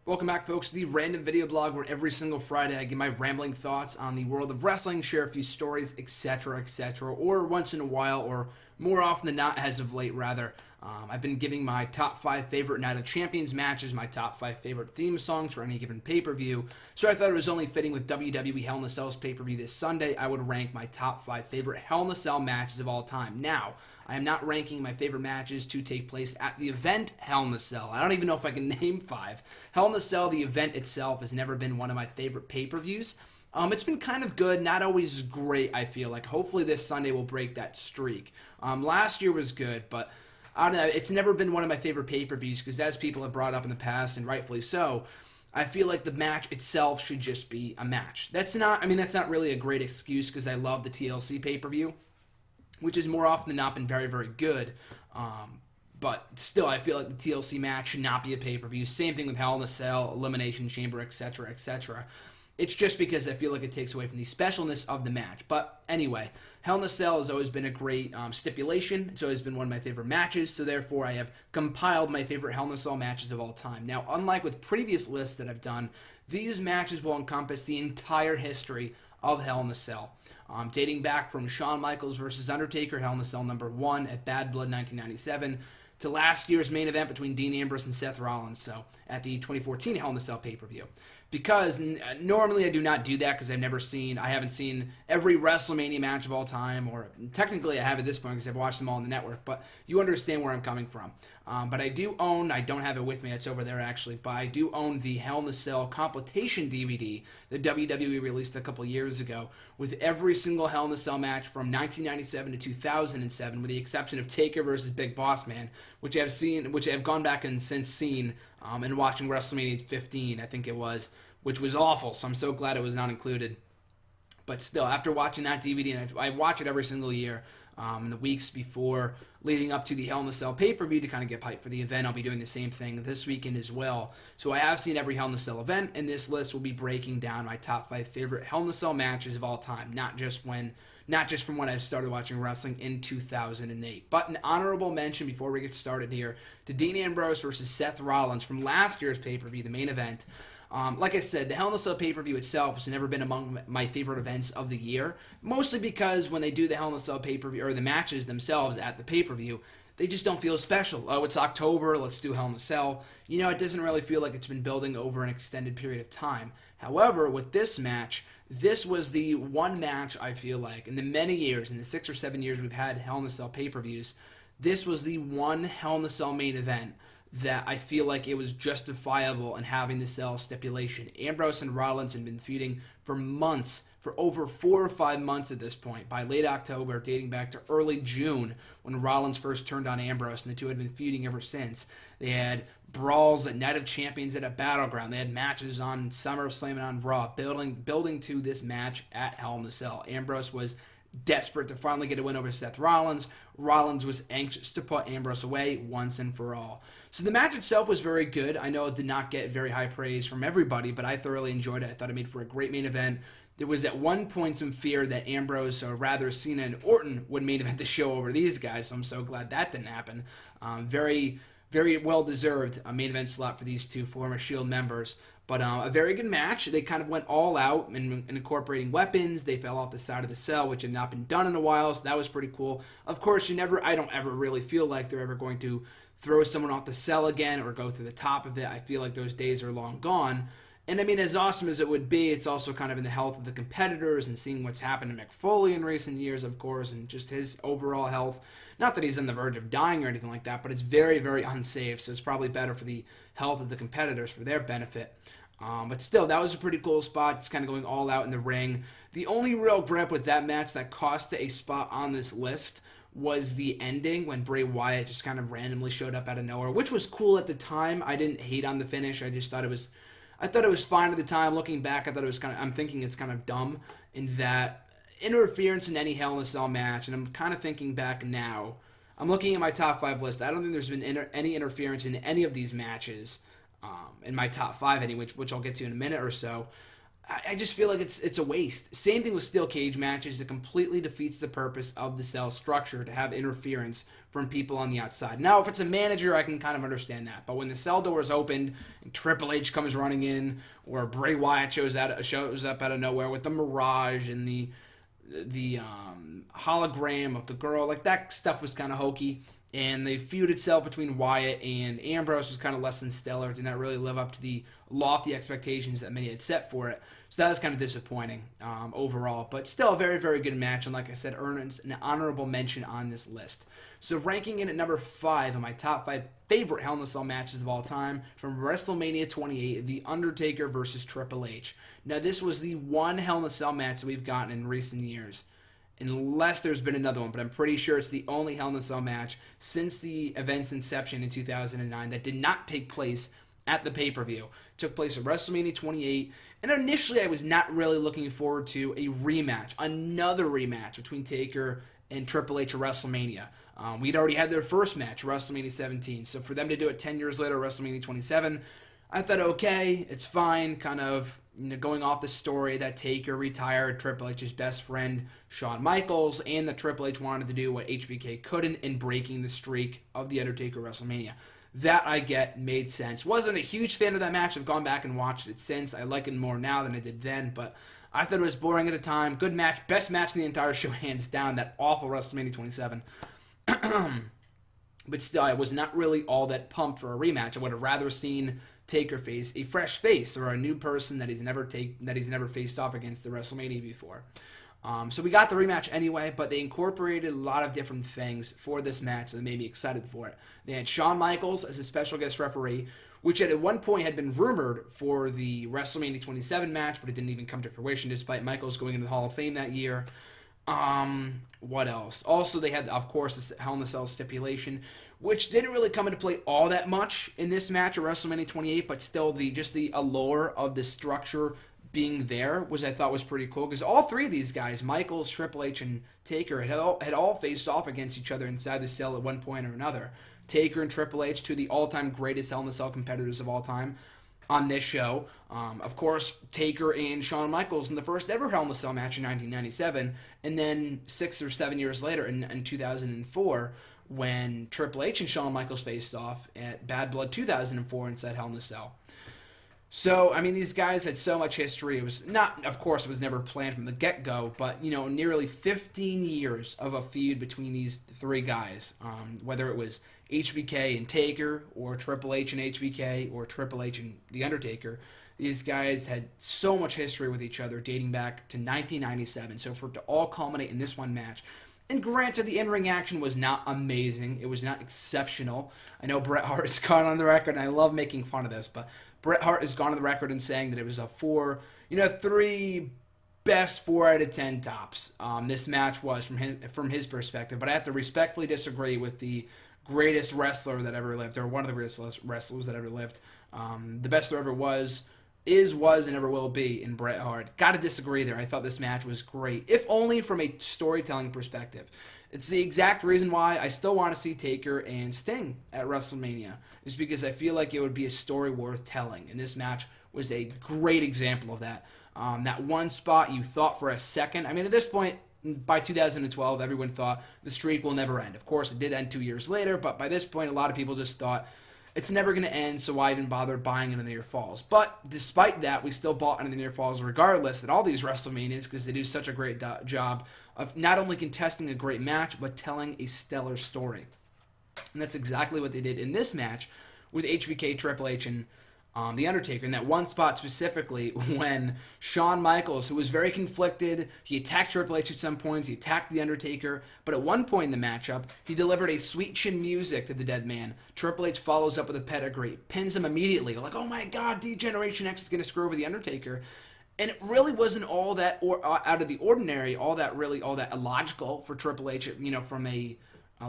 Welcome back, folks, to the random video blog where every single Friday I give my rambling thoughts on the world of wrestling, share a few stories, etc., etc., or once in a while, or more often than not, as of late, rather. I've been giving my top 5 favorite Night of Champions matches, my top 5 favorite theme songs for any given pay-per-view, so I thought it was only fitting with WWE Hell in a Cell's pay-per-view this Sunday, I would rank my top 5 favorite Hell in a Cell matches of all time. Now, I am not ranking my favorite matches to take place at the event Hell in a Cell. I don't even know if I can name 5. Hell in a Cell, the event itself, has never been one of my favorite pay-per-views. It's been kind of good, not always great, I feel like. Hopefully this Sunday will break that streak. Last year was good, but I don't know, it's never been one of my favorite pay-per-views because as people have brought up in the past, and rightfully so, I feel like the match itself should just be a match. That's not really a great excuse because I love the TLC pay-per-view, which has more often than not been very, very good. But still, I feel like the TLC match should not be a pay-per-view. Same thing with Hell in a Cell, Elimination Chamber, etc., etc. It's just because I feel like it takes away from the specialness of the match. But anyway, Hell in a Cell has always been a great stipulation. It's always been one of my favorite matches, so therefore I have compiled my favorite Hell in a Cell matches of all time. Now, unlike with previous lists that I've done, these matches will encompass the entire history of Hell in a Cell. Dating back from Shawn Michaels versus Undertaker, Hell in a Cell number 1 at Bad Blood 1997, to last year's main event between Dean Ambrose and Seth Rollins, so at the 2014 Hell in a Cell pay-per-view. Because normally I do not do that because I haven't seen every WrestleMania match of all time, or technically I have at this point because I've watched them all on the network, but you understand where I'm coming from. But I don't have it with me, it's over there actually, but I do own the Hell in a Cell compilation DVD that WWE released a couple years ago with every single Hell in a Cell match from 1997 to 2007, with the exception of Taker versus Big Boss Man, which I've gone back and since seen and watching WrestleMania 15, I think it was, which was awful, so I'm so glad it was not included. But still, after watching that DVD, and I watch it every single year in the weeks before leading up to the Hell in a Cell pay-per-view to kind of get hyped for the event. I'll be doing the same thing this weekend as well. So I have seen every Hell in a Cell event, and this list will be breaking down my top 5 favorite Hell in a Cell matches of all time, not just from when I started watching wrestling in 2008. But an honorable mention before we get started here to Dean Ambrose versus Seth Rollins from last year's pay-per-view, the main event. Like I said, the Hell in a Cell pay-per-view itself has never been among my favorite events of the year, mostly because when they do the Hell in a Cell pay-per-view, or the matches themselves at the pay-per-view, they just don't feel special. Oh, it's October, let's do Hell in a Cell. It doesn't really feel like it's been building over an extended period of time. However, with this match, this was the one match, I feel like, in the many years, in the 6 or 7 years we've had Hell in a Cell pay-per-views, this was the one Hell in a Cell main event that I feel like it was justifiable in having the Cell stipulation. Ambrose and Rollins had been feuding for months, for over 4 or 5 months at this point, by late October, dating back to early June, when Rollins first turned on Ambrose, and the two had been feuding ever since. They had brawls at Night of Champions at a Battleground. They had matches on SummerSlam and on Raw, building to this match at Hell in a Cell. Ambrose was desperate to finally get a win over Seth Rollins. Rollins was anxious to put Ambrose away once and for all. So the match itself was very good. I know it did not get very high praise from everybody, but I thoroughly enjoyed it. I thought it made for a great main event. There was at one point some fear that Ambrose, or rather Cena and Orton, would main event the show over these guys, so I'm so glad that didn't happen. Very, very well-deserved main event slot for these two former Shield members. But a very good match. They kind of went all out in incorporating weapons. They fell off the side of the cell, which had not been done in a while, so that was pretty cool. Of course, I don't ever really feel like they're ever going to throw someone off the cell again or go through the top of it. I feel like those days are long gone. And as awesome as it would be, it's also kind of in the health of the competitors and seeing what's happened to Mick Foley in recent years, of course, and just his overall health. Not that he's on the verge of dying or anything like that, but it's very, very unsafe, so it's probably better for the health of the competitors, for their benefit. But still, that was a pretty cool spot. It's kind of going all out in the ring. The only real grip with that match that cost a spot on this list was the ending, when Bray Wyatt just kind of randomly showed up out of nowhere, which was cool at the time. I didn't hate on the finish. I thought it was fine at the time. Looking back, I'm thinking it's kind of dumb in that interference in any Hell in a Cell match, and I'm kind of thinking back now. I'm looking at my top 5 list. I don't think there's been any interference in any of these matches, in my top 5 anyway, which I'll get to in a minute or so. I just feel like it's a waste. Same thing with steel cage matches. It completely defeats the purpose of the cell structure to have interference from people on the outside. Now, if it's a manager, I can kind of understand that. But when the cell door is opened and Triple H comes running in, or Bray Wyatt shows up out of nowhere with the Mirage and the hologram of the girl, like that stuff was kind of hokey. And the feud itself between Wyatt and Ambrose was kind of less than stellar. Did not really live up to the lofty expectations that many had set for it. So that was kind of disappointing overall. But still a very, very good match. And like I said, earns an honorable mention on this list. So ranking it at number 5 on my top 5 favorite Hell in a Cell matches of all time, from WrestleMania 28, The Undertaker versus Triple H. Now this was the one Hell in a Cell match that we've gotten in recent years, unless there's been another one, but I'm pretty sure it's the only Hell in a Cell match since the event's inception in 2009 that did not take place at the pay-per-view. It took place at WrestleMania 28, and initially I was not really looking forward to a rematch, another rematch between Taker and Triple H at WrestleMania. We'd already had their first match, WrestleMania 17, so for them to do it 10 years later, WrestleMania 27, I thought, okay, it's fine, kind of going off the story that Taker retired Triple H's best friend, Shawn Michaels, and that Triple H wanted to do what HBK couldn't in breaking the streak of The Undertaker WrestleMania. That I get, made sense. Wasn't a huge fan of that match. I've gone back and watched it since. I like it more now than I did then, but I thought it was boring at the time. Good match. Best match in the entire show, hands down. That awful WrestleMania 27. But still, I was not really all that pumped for a rematch. I would have rather seen Taker face a fresh face or a new person that he's never faced off against the WrestleMania before. So we got the rematch anyway, but they incorporated a lot of different things for this match that made me excited for it. They had Shawn Michaels as a special guest referee, which at one point had been rumored for the WrestleMania 27 match, but it didn't even come to fruition despite Michaels going into the Hall of Fame that year. What else? Also, they had, of course, this Hell in a Cell stipulation, which didn't really come into play all that much in this match at WrestleMania 28, but still just the allure of the structure being there I thought was pretty cool, because all three of these guys, Michaels, Triple H, and Taker, had all faced off against each other inside the cell at one point or another. Taker and Triple H, two of the all-time greatest Hell in a Cell competitors of all time on this show. Of course, Taker and Shawn Michaels in the first ever Hell in a Cell match in 1997, and then 6 or 7 years later in 2004, when Triple H and Shawn Michaels faced off at Bad Blood 2004 inside Hell in a Cell. So, I mean, these guys had so much history. It was not, of course, it was never planned from the get-go, but, nearly 15 years of a feud between these three guys, whether it was HBK and Taker, or Triple H and HBK, or Triple H and The Undertaker. These guys had so much history with each other dating back to 1997, so for it to all culminate in this one match. And granted, the in-ring action was not amazing. It was not exceptional. I know Bret Hart has gone on the record, and I love making fun of this, but Bret Hart has gone on the record and saying that it was a 3 best 4 out of 10 tops. This match was from his perspective, but I have to respectfully disagree with the greatest wrestler that ever lived, or one of the greatest wrestlers that ever lived. The best there ever was, and ever will be in Bret Hart. Got to disagree there. I thought this match was great, if only from a storytelling perspective. It's the exact reason why I still want to see Taker and Sting at WrestleMania, is because I feel like it would be a story worth telling, and this match was a great example of that. That one spot you thought for a second, I mean, at this point, by 2012, everyone thought the streak will never end. Of course, it did end 2 years later, but by this point, a lot of people just thought it's never going to end, so why even bother buying into the near falls? But despite that, we still bought into the near falls regardless at all these WrestleManias, because they do such a great job of not only contesting a great match, but telling a stellar story. And that's exactly what they did in this match with HBK, Triple H, and The Undertaker. In that one spot specifically, when Shawn Michaels, who was very conflicted, he attacked Triple H at some points, he attacked The Undertaker, but at one point in the matchup, he delivered a sweet chin music to the dead man. Triple H follows up with a pedigree, pins him immediately. Like, oh my god, D-Generation X is going to screw over The Undertaker. And it really wasn't all that out of the ordinary, all that illogical for Triple H, from a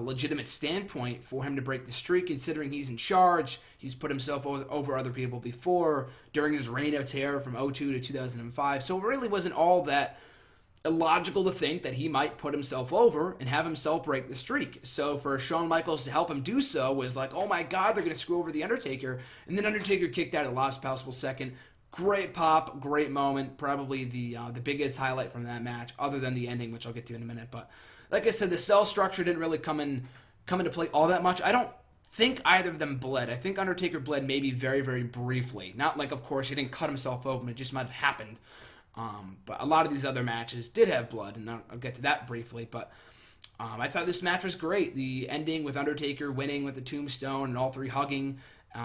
legitimate standpoint for him to break the streak, considering he's in charge. He's put himself over other people before during his reign of terror from 2002 to 2005. So it really wasn't all that illogical to think that he might put himself over and have himself break the streak. So for Shawn Michaels to help him do so was like, oh my god, they're going to screw over The Undertaker. And then Undertaker kicked out at the last possible second, Great pop, great moment. Probably the biggest highlight from that match, other than the ending, which I'll get to in a minute. But like I said, the cell structure didn't really come into play all that much. I don't think either of them bled. I think Undertaker bled maybe very, very briefly. Not like, of course, he didn't cut himself open. It just might have happened. But a lot of these other matches did have blood, and I'll get to that briefly. But I thought this match was great. The ending with Undertaker winning with the tombstone and all three hugging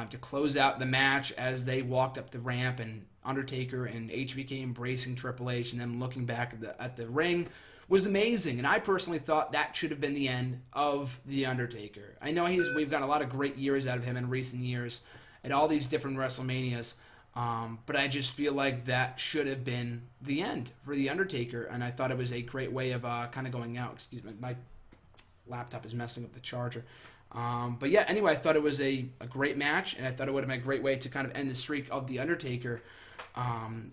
to close out the match as they walked up the ramp, and Undertaker and HBK embracing Triple H and them looking back at the ring was amazing. And I personally thought that should have been the end of The Undertaker. I know we've got a lot of great years out of him in recent years at all these different WrestleManias, but I just feel like that should have been the end for The Undertaker, and I thought it was a great way of kind of going out. Excuse me, my laptop is messing up the charger. But yeah, anyway, I thought it was a great match, and I thought it would have been a great way to kind of end the streak of The Undertaker,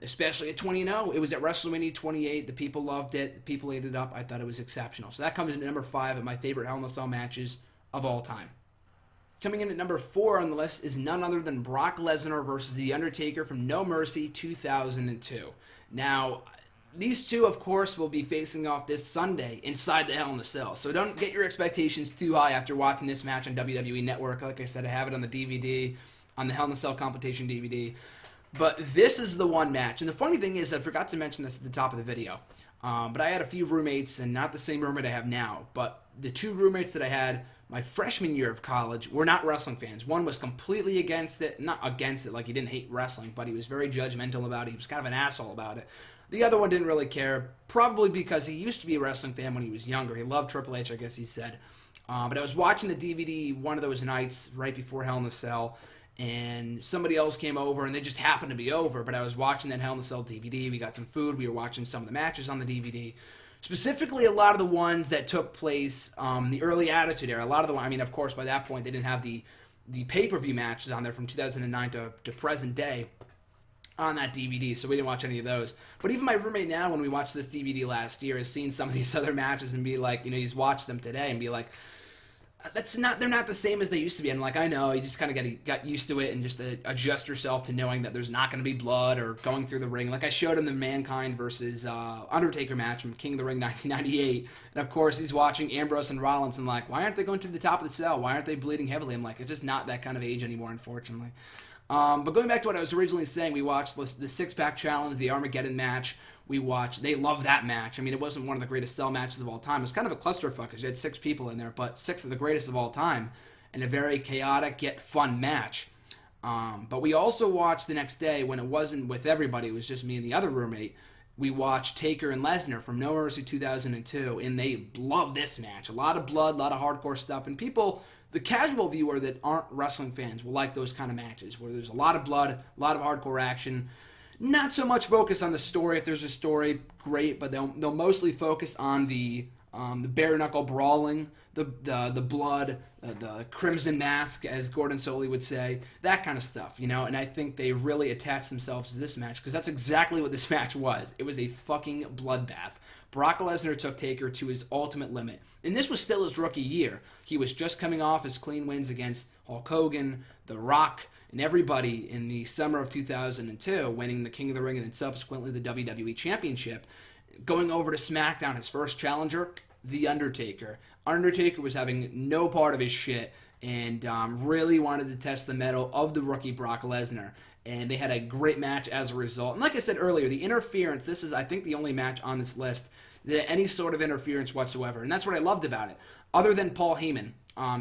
especially at 20-0. It was at WrestleMania 28. The people loved it. The people ate it up. I thought it was exceptional. So that comes in at number 5 of my favorite Hell in a Cell matches of all time. Coming in at number 4 on the list is none other than Brock Lesnar versus The Undertaker from No Mercy 2002. Now, these two, of course, will be facing off this Sunday inside the Hell in a Cell. So don't get your expectations too high after watching this match on WWE Network. Like I said, I have it on the DVD, on the Hell in a Cell competition DVD. But this is the one match. And the funny thing is, I forgot to mention this at the top of the video. But I had a few roommates, and not the same roommate I have now. But the two roommates that I had my freshman year of college were not wrestling fans. One was completely against it. Not against it, like he didn't hate wrestling, but he was very judgmental about it. He was kind of an asshole about it. The other one didn't really care, probably because he used to be a wrestling fan when he was younger. He loved Triple H, I guess he said. But I was watching the DVD one of those nights right before Hell in a Cell, and somebody else came over, and they just happened to be over. But I was watching that Hell in a Cell DVD. We got some food. We were watching some of the matches on the DVD. Specifically, a lot of the ones that took place the early Attitude Era. A lot of the ones, I mean, of course, by that point, they didn't have the pay-per-view matches on there from 2009 to present day on that DVD, so we didn't watch any of those. But even my roommate now, when we watched this DVD last year, has seen some of these other matches and be like, he's watched them today and be like, they're not the same as they used to be. And like, I know, you just kind of got used to it and just adjust yourself to knowing that there's not going to be blood or going through the ring. Like I showed him the Mankind versus Undertaker match from King of the Ring 1998. And of course, he's watching Ambrose and Rollins and like, why aren't they going to the top of the cell? Why aren't they bleeding heavily? I'm like, it's just not that kind of age anymore, unfortunately. But going back to what I was originally saying, we watched the six-pack challenge, the Armageddon match. They love that match. I mean, it wasn't one of the greatest cell matches of all time. It was kind of a clusterfuck because you had 6 people in there, but 6 of the greatest of all time, and a very chaotic yet fun match. But we also watched the next day, when it wasn't with everybody, it was just me and the other roommate, we watched Taker and Lesnar from No Mercy 2002, and they loved this match. A lot of blood, a lot of hardcore stuff, and people, the casual viewer that aren't wrestling fans will like those kind of matches, where there's a lot of blood, a lot of hardcore action. Not so much focus on the story. If there's a story, great, but they'll mostly focus on the bare knuckle brawling, the blood, the crimson mask, as Gordon Soley would say, that kind of stuff, And I think they really attached themselves to this match because that's exactly what this match was. It was a fucking bloodbath. Brock Lesnar took Taker to his ultimate limit, and this was still his rookie year. He was just coming off his clean wins against Hulk Hogan, The Rock, and everybody in the summer of 2002, winning the King of the Ring and then subsequently the WWE Championship, going over to SmackDown, his first challenger, The Undertaker. Undertaker was having no part of his shit and really wanted to test the mettle of the rookie Brock Lesnar. And they had a great match as a result. And like I said earlier, the interference, this is, I think, the only match on this list that any sort of interference whatsoever. And that's what I loved about it. Other than Paul Heyman.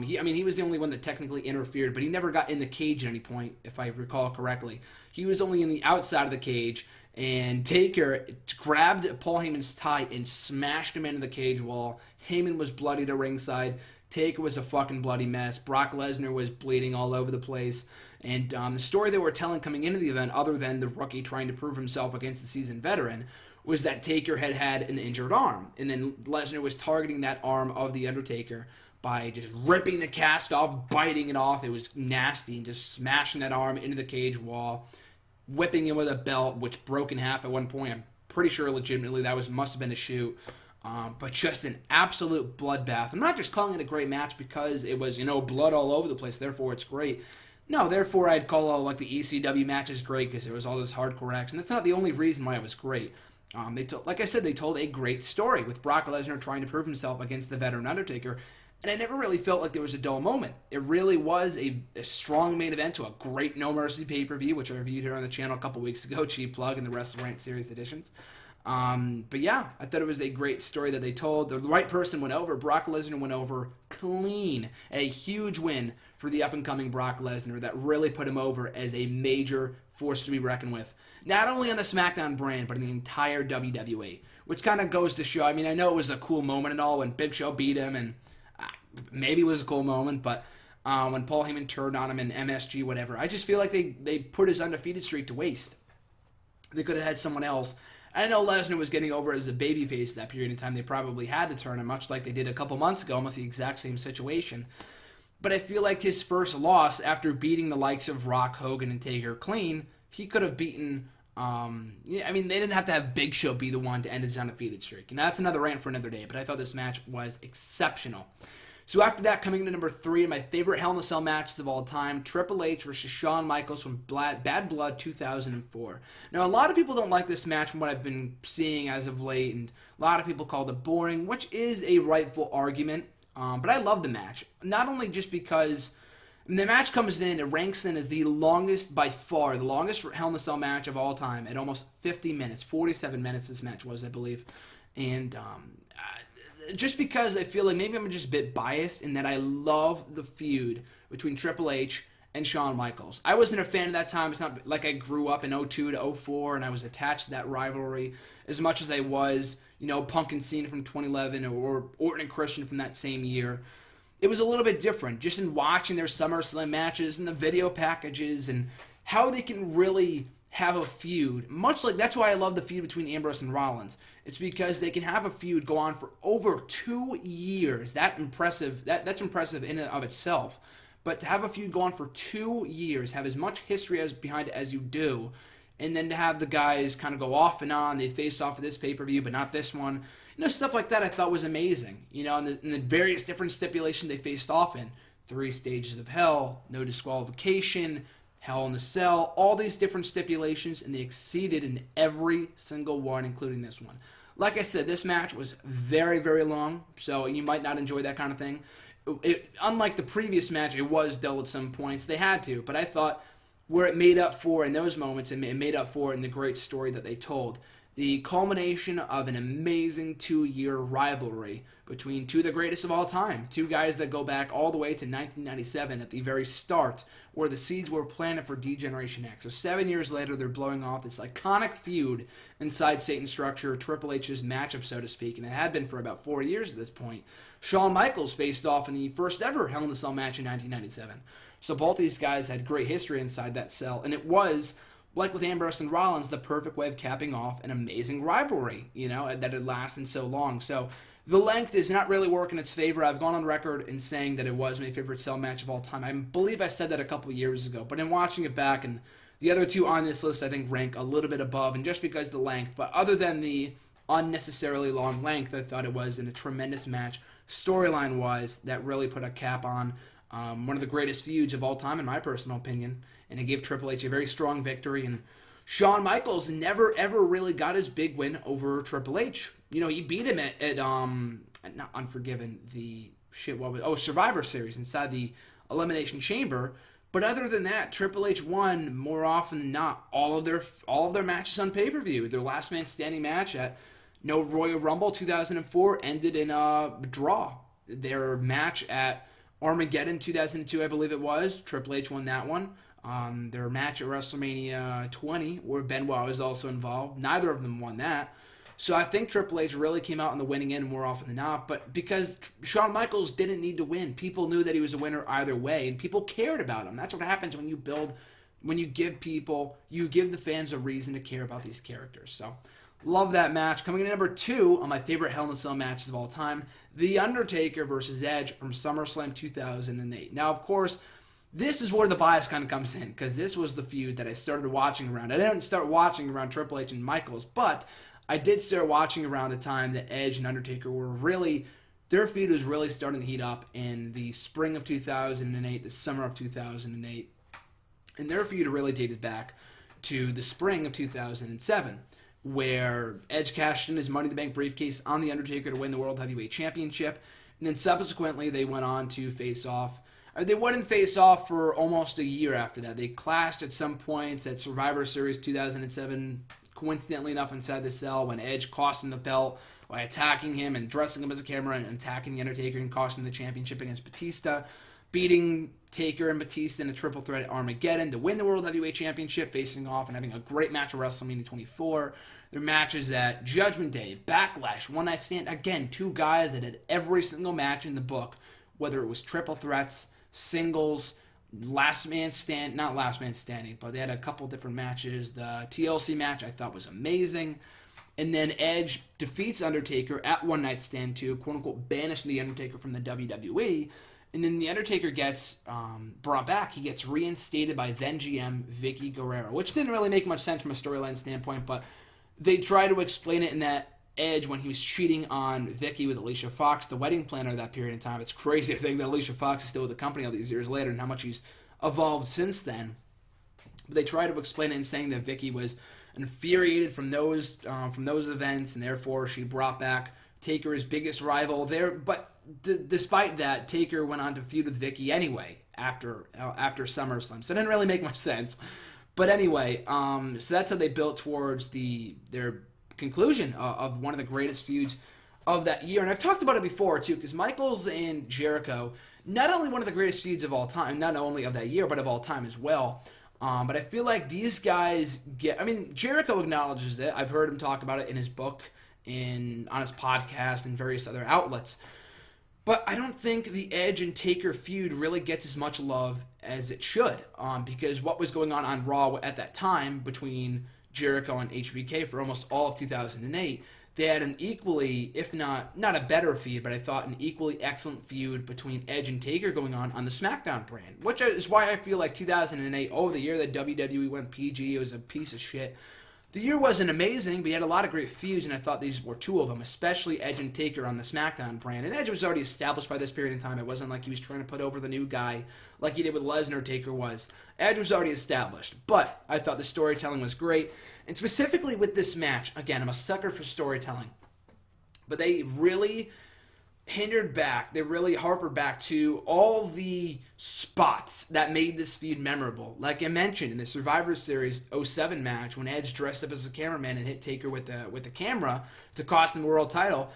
He was the only one that technically interfered, but he never got in the cage at any point, if I recall correctly. He was only in the outside of the cage, and Taker grabbed Paul Heyman's tie and smashed him into the cage wall. Heyman was bloody to ringside. Taker was a fucking bloody mess. Brock Lesnar was bleeding all over the place. And the story they were telling coming into the event, other than the rookie trying to prove himself against the seasoned veteran, was that Taker had an injured arm. And then Lesnar was targeting that arm of The Undertaker by just ripping the cast off, biting it off. It was nasty, and just smashing that arm into the cage wall, whipping him with a belt, which broke in half at one point. I'm pretty sure legitimately that must have been a shoot. But just an absolute bloodbath. I'm not just calling it a great match because it was, blood all over the place, therefore it's great. No, therefore I'd call like the ECW matches great because there was all this hardcore action. That's not the only reason why it was great. Like I said, they told a great story with Brock Lesnar trying to prove himself against the veteran Undertaker, and I never really felt like there was a dull moment. It really was a strong main event to a great No Mercy pay-per-view, which I reviewed here on the channel a couple weeks ago, cheap plug in the Wrestle Rant Series editions. But yeah, I thought it was a great story that they told. The right person went over. Brock Lesnar went over clean. A huge win for the up-and-coming Brock Lesnar that really put him over as a major force to be reckoned with. Not only on the SmackDown brand, but in the entire WWE, which kind of goes to show. I mean, I know it was a cool moment and all when Big Show beat him, and maybe it was a cool moment, but when Paul Heyman turned on him in MSG, whatever, I just feel like they put his undefeated streak to waste. They could have had someone else. I know Lesnar was getting over as a babyface that period of time. They probably had to turn him, much like they did a couple months ago, almost the exact same situation. But I feel like his first loss, after beating the likes of Rock, Hogan, and Taker clean, he could have beaten... they didn't have to have Big Show be the one to end his undefeated streak. And that's another rant for another day, but I thought this match was exceptional. So after that, coming to number 3, my favorite Hell in a Cell matches of all time, Triple H versus Shawn Michaels from Bad Blood 2004. Now, a lot of people don't like this match from what I've been seeing as of late, and a lot of people called it boring, which is a rightful argument. But I love the match, not only just because the match comes in, it ranks in as the longest, by far, the longest Hell in a Cell match of all time at almost 50 minutes, 47 minutes this match was, I believe. And just because I feel like maybe I'm just a bit biased in that I love the feud between Triple H and Shawn Michaels. I wasn't a fan of that time. It's not like I grew up in 02 to 04 and I was attached to that rivalry as much as I was, Punk and Cena from 2011 or Orton and Christian from that same year. It was a little bit different just in watching their SummerSlam matches and the video packages and how they can really have a feud. Much like, that's why I love the feud between Ambrose and Rollins. It's because they can have a feud go on for over 2 years. That's impressive in and of itself. But to have a feud go on for 2 years, have as much history behind it as you do, and then to have the guys kind of go off and on, they face off at this pay-per-view, but not this one. Stuff like that I thought was amazing. And the various different stipulations they faced off in. 3 stages of hell, no disqualification, Hell in a Cell, all these different stipulations, and they exceeded in every single one, including this one. Like I said, this match was very, very long, so you might not enjoy that kind of thing. Unlike the previous match, it was dull at some points. They had to, but I thought where it made up for in those moments, it made up for in the great story that they told. The culmination of an amazing 2-year rivalry between 2 of the greatest of all time. 2 guys that go back all the way to 1997 at the very start, where the seeds were planted for D-Generation X. So 7 years later, they're blowing off this iconic feud inside Satan's Structure, Triple H's matchup, so to speak, and it had been for about 4 years at this point. Shawn Michaels faced off in the first ever Hell in a Cell match in 1997. So both these guys had great history inside that cell, and it was, like with Ambrose and Rollins, the perfect way of capping off an amazing rivalry, that had lasted so long. So the length is not really working in its favor. I've gone on record in saying that it was my favorite cell match of all time. I believe I said that a couple years ago, but in watching it back, and the other 2 on this list I think rank a little bit above, and just because of the length, but other than the unnecessarily long length, I thought it was in a tremendous match, storyline-wise, that really put a cap on one of the greatest feuds of all time, in my personal opinion, and it gave Triple H a very strong victory. And Shawn Michaels never ever really got his big win over Triple H. He beat him at not Unforgiven, Survivor Series inside the Elimination Chamber. But other than that, Triple H won more often than not all of their matches on pay-per-view. Their last man standing match at No Royal Rumble 2004 ended in a draw. Their match at Armageddon 2002, I believe it was, Triple H won that one. Their match at WrestleMania 20, where Benoit was also involved, neither of them won that. So I think Triple H really came out on the winning end more often than not. But because Shawn Michaels didn't need to win, people knew that he was a winner either way, and people cared about him. That's what happens when you give the fans a reason to care about these characters. So love that match. Coming in at number 2 on my favorite Hell in a Cell matches of all time, The Undertaker versus Edge from SummerSlam 2008. Now, of course, this is where the bias kind of comes in, because this was the feud that I started watching around. I didn't start watching around Triple H and Michaels, but I did start watching around the time that Edge and Undertaker their feud was really starting to heat up in the spring of 2008, the summer of 2008. And their feud really dated back to the spring of 2007, where Edge cashed in his Money in the Bank briefcase on The Undertaker to win the World Heavyweight Championship. And then subsequently, they went on to face off. They wouldn't face off for almost a year after that. They clashed at some points at Survivor Series 2007, coincidentally enough, inside the cell when Edge cost him the belt by attacking him and dressing him as a camera and attacking The Undertaker and costing the championship against Batista, beating Taker and Batista in a triple threat at Armageddon to win the World Heavyweight Championship, facing off and having a great match at WrestleMania 24. Their matches at Judgment Day, Backlash, One Night Stand. Again, two guys that had every single match in the book, whether it was triple threats, singles, not last man standing, but they had a couple different matches. The TLC match I thought was amazing. And then Edge defeats Undertaker at One Night Stand 2, quote-unquote, banishing The Undertaker from the WWE. And then The Undertaker gets brought back. He gets reinstated by then GM Vicky Guerrero, which didn't really make much sense from a storyline standpoint, but they try to explain it in that Edge, when he was cheating on Vicky with Alicia Fox, the wedding planner at that period in time. It's crazy to think that Alicia Fox is still with the company all these years later and how much he's evolved since then. But they try to explain it in saying that Vicky was infuriated from those events, and therefore she brought back Taker, his biggest rival there. But despite that, Taker went on to feud with Vicky anyway after SummerSlam, so it didn't really make much sense. But anyway, so that's how they built towards their conclusion of one of the greatest feuds of that year. And I've talked about it before too, because Michaels and Jericho, not only one of the greatest feuds of all time, not only of that year, but of all time as well. But I feel like these guys Jericho acknowledges that. I've heard him talk about it in his book, on his podcast, and various other outlets. But I don't think the Edge and Taker feud really gets as much love as it should, because what was going on Raw at that time between Jericho and HBK for almost all of 2008, they had an equally, if not a better feud, but I thought an equally excellent feud between Edge and Taker going on the SmackDown brand, which is why I feel like 2008, the year that WWE went PG, it was a piece of shit. The year wasn't amazing, but he had a lot of great feuds, and I thought these were two of them, especially Edge and Taker on the SmackDown brand. And Edge was already established by this period in time. It wasn't like he was trying to put over the new guy like he did with Lesnar. Taker was. Edge was already established, but I thought the storytelling was great. And specifically with this match, again, I'm a sucker for storytelling, but they really harpered back to all the spots that made this feud memorable. Like I mentioned in the Survivor Series 07 match, when Edge dressed up as a cameraman and hit Taker with the camera to cost him the world title,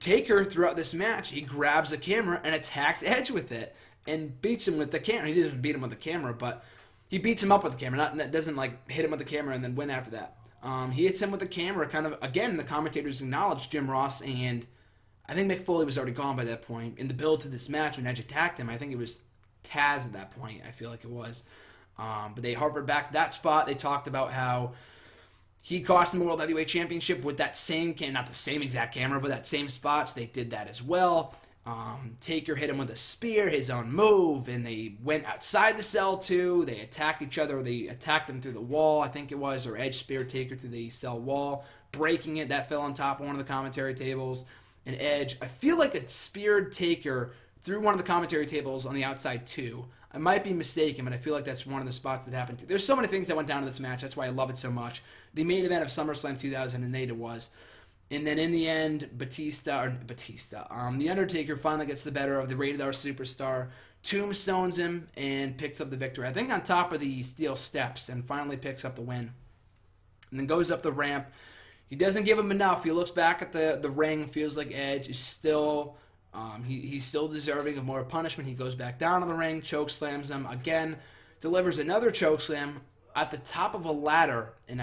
Taker, throughout this match, he grabs a camera and attacks Edge with it and beats him with the camera. He doesn't beat him with the camera, but he beats him up with the camera. Doesn't like hit him with the camera and then win after that. He hits him with the camera, kind of, again, the commentators acknowledged Jim Ross, and I think Mick Foley was already gone by that point. In the build to this match, when Edge attacked him, I think it was Taz at that point. I feel like it was. But they harpered back to that spot. They talked about how he cost him the World Heavyweight Championship with that same not the same exact camera, but that same spots. They did that as well. Taker hit him with a spear, his own move, and they went outside the cell too. They attacked each other. They attacked him through the wall, I think it was, or Edge speared Taker through the cell wall, breaking it. That fell on top of one of the commentary tables. And Edge, I feel like it speared Taker through one of the commentary tables on the outside too. I might be mistaken, but I feel like that's one of the spots that happened too. There's so many things that went down in this match. That's why I love it so much. The main event of SummerSlam 2008 it was. And then in the end, The Undertaker finally gets the better of the Rated R Superstar, tombstones him, and picks up the victory. I think on top of the steel steps, and finally picks up the win. And then goes up the ramp. He doesn't give him enough. He looks back at the ring, feels like Edge is still, he's still deserving of more punishment. He goes back down to the ring, chokeslams him again, delivers another chokeslam at the top of a ladder, and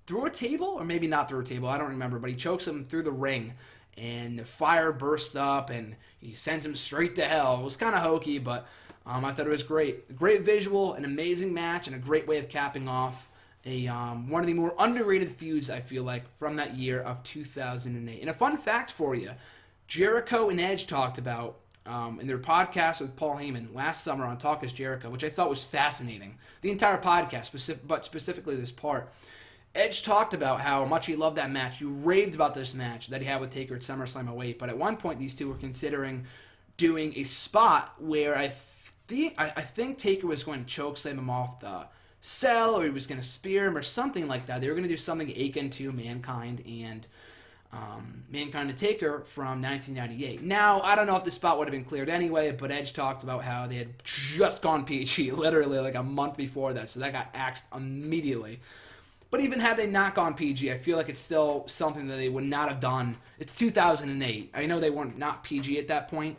through a table, or maybe not through a table, I don't remember, but he chokes him through the ring, and the fire bursts up, and he sends him straight to hell. It was kind of hokey, but I thought it was great. Great visual, an amazing match, and a great way of capping off one of the more underrated feuds, I feel like, from that year of 2008. And a fun fact for you, Jericho and Edge talked about in their podcast with Paul Heyman last summer on Talk is Jericho, which I thought was fascinating. The entire podcast, but specifically this part. Edge talked about how much he loved that match. He raved about this match that he had with Taker at SummerSlam 08. But at one point, these two were considering doing a spot where I I think Taker was going to chokeslam him off the cell, or he was going to spear him, or something like that. They were going to do something akin to Mankind and Mankind and Taker from 1998. Now, I don't know if the spot would have been cleared anyway, but Edge talked about how they had just gone PG, literally like a month before that, so that got axed immediately. But even had they not gone PG, I feel like it's still something that they would not have done. It's 2008. I know they weren't not PG at that point,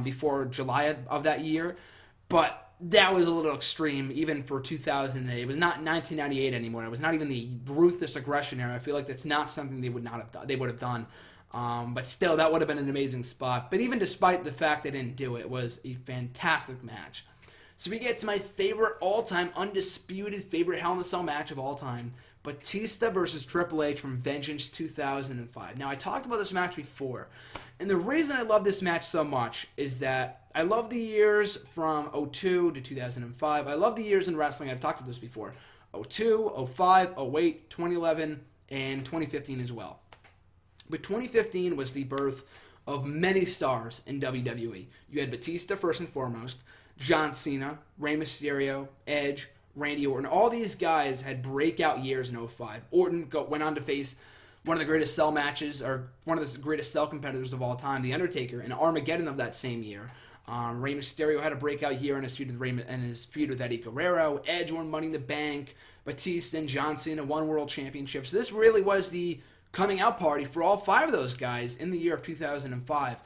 before July of that year, but that was a little extreme even for 2008. It was not 1998 anymore. It was not even the ruthless aggression era. I feel like that's not something they would not have done. They would have done. But still, that would have been an amazing spot. But even despite the fact they didn't do it, it was a fantastic match. So we get to my favorite all-time, undisputed favorite Hell in a Cell match of all time. Batista versus Triple H from Vengeance 2005. Now, I talked about this match before. And the reason I love this match so much is that I love the years from 02 to 2005. I love the years in wrestling. I've talked about this before. 02, 05, 08, 2011, and 2015 as well. But 2015 was the birth of many stars in WWE. You had Batista first and foremost, John Cena, Rey Mysterio, Edge, Randy Orton. All these guys had breakout years in 05. Orton went on to face one of the greatest cell matches, or one of the greatest cell competitors of all time, The Undertaker, in Armageddon of that same year. Rey Mysterio had a breakout year in his feud with Eddie Guerrero. Edge won Money in the Bank. Batista and John Cena won World Championships. So this really was the coming out party for all five of those guys in the year of 2005.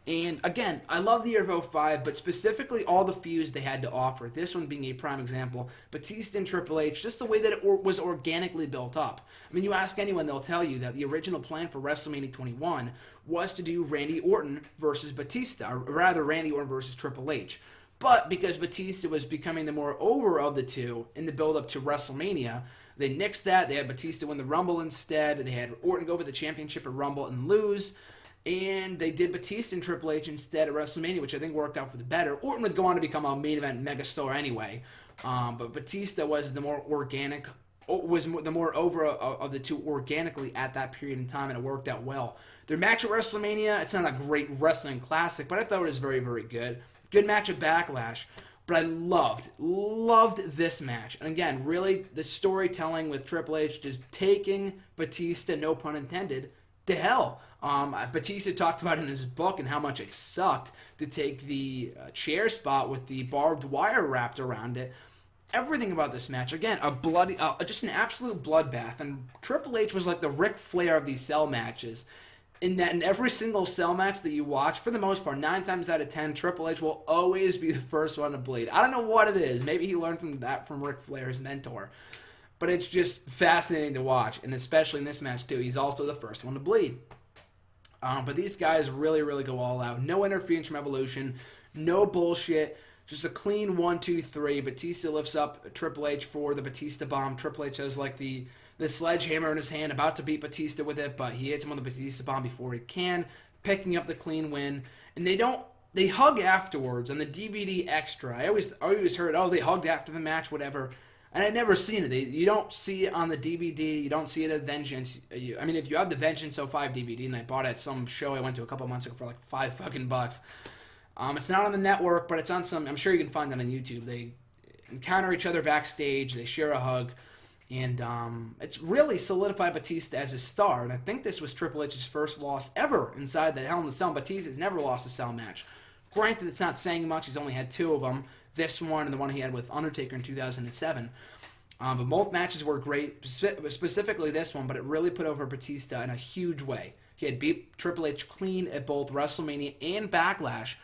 And again, I love the year of 05, but specifically all the feuds they had to offer. This one being a prime example. Batista and Triple H, just the way that it was organically built up. I mean, you ask anyone, they'll tell you that the original plan for WrestleMania 21 was to do Randy Orton versus Batista, or rather Randy Orton versus Triple H. But because Batista was becoming the more over of the two in the build-up to WrestleMania, they nixed that. They had Batista win the Rumble instead. They had Orton go for the championship at Rumble and lose. And they did Batista and Triple H instead at WrestleMania, which I think worked out for the better. Orton would go on to become a main event megastar anyway. But Batista was the more organic, was the more over of the two organically at that period in time, and it worked out well. Their match at WrestleMania, it's not a great wrestling classic, but I thought it was very, very good. Good match at Backlash. But I loved this match. And again, really, the storytelling with Triple H just taking Batista, no pun intended, to hell. Batista talked about in his book and how much it sucked to take the chair spot with the barbed wire wrapped around it. Everything about this match, again, a bloody, just an absolute bloodbath. And Triple H was like the Ric Flair of these cell matches. In that, in every single cell match that you watch, for the most part, 9 times out of 10, Triple H will always be the first one to bleed. I don't know what it is. Maybe he learned from Ric Flair, his mentor. But it's just fascinating to watch, and especially in this match, too. He's also the first one to bleed. But these guys really, really go all out. No interference from Evolution. No bullshit. Just a clean 1, 2, 3. Batista lifts up Triple H for the Batista bomb. Triple H has like the sledgehammer in his hand, about to beat Batista with it, but he hits him on the Batista bomb before he can, picking up the clean win. And they hug afterwards on the DVD extra. I always heard, oh, they hugged after the match, whatever. And I'd never seen it. You don't see it on the DVD. You don't see it at Vengeance. I mean, if you have the Vengeance 05 DVD, and I bought it at some show I went to a couple months ago for like $5. It's not on the network, but it's on some. I'm sure you can find that on YouTube. They encounter each other backstage. They share a hug, and it's really solidified Batista as a star. And I think this was Triple H's first loss ever inside the Hell in a Cell. Batista's never lost a cell match. Granted, it's not saying much. He's only had 2 of them. This one and the one he had with Undertaker in 2007. But both matches were great, specifically this one, but it really put over Batista in a huge way. He had beat Triple H clean at both WrestleMania and Backlash,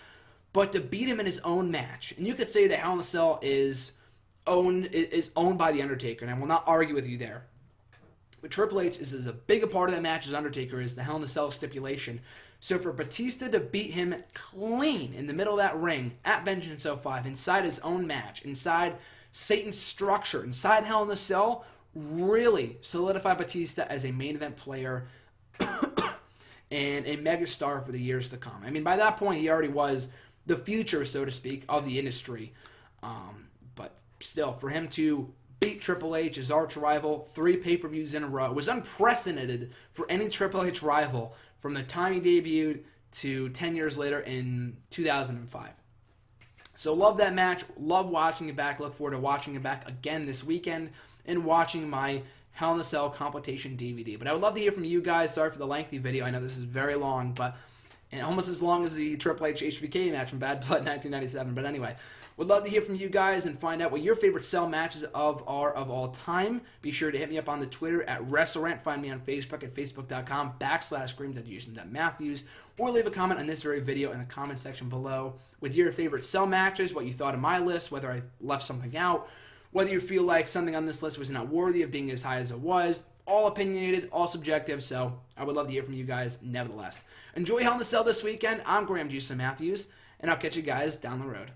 but to beat him in his own match. And you could say that Hell in a Cell is owned by The Undertaker, and I will not argue with you there. But Triple H is as big a part of that match as Undertaker is, the Hell in a Cell stipulation. So for Batista to beat him clean in the middle of that ring at Vengeance 05, inside his own match, inside Satan's structure, inside Hell in a Cell, really solidified Batista as a main event player and a megastar for the years to come. I mean, by that point, he already was the future, so to speak, of the industry. But still, for him to beat Triple H, his arch rival, 3 pay-per-views in a row, was unprecedented for any Triple H rival from the time he debuted to 10 years later in 2005. So love that match, love watching it back, look forward to watching it back again this weekend and watching my Hell in a Cell compilation DVD. But I would love to hear from you guys. Sorry for the lengthy video. I know this is very long, but and almost as long as the Triple H HBK match from Bad Blood 1997. But anyway, would love to hear from you guys and find out what your favorite Cell matches are of all time. Be sure to hit me up on the Twitter at WrestleRant. Find me on Facebook at facebook.com/scream.Matthews, or leave a comment on this very video in the comment section below with your favorite Cell matches, what you thought of my list, whether I left something out, whether you feel like something on this list was not worthy of being as high as it was. All opinionated, all subjective, so I would love to hear from you guys nevertheless. Enjoy Hell in a Cell this weekend. I'm Graham Juice Matthews, and I'll catch you guys down the road.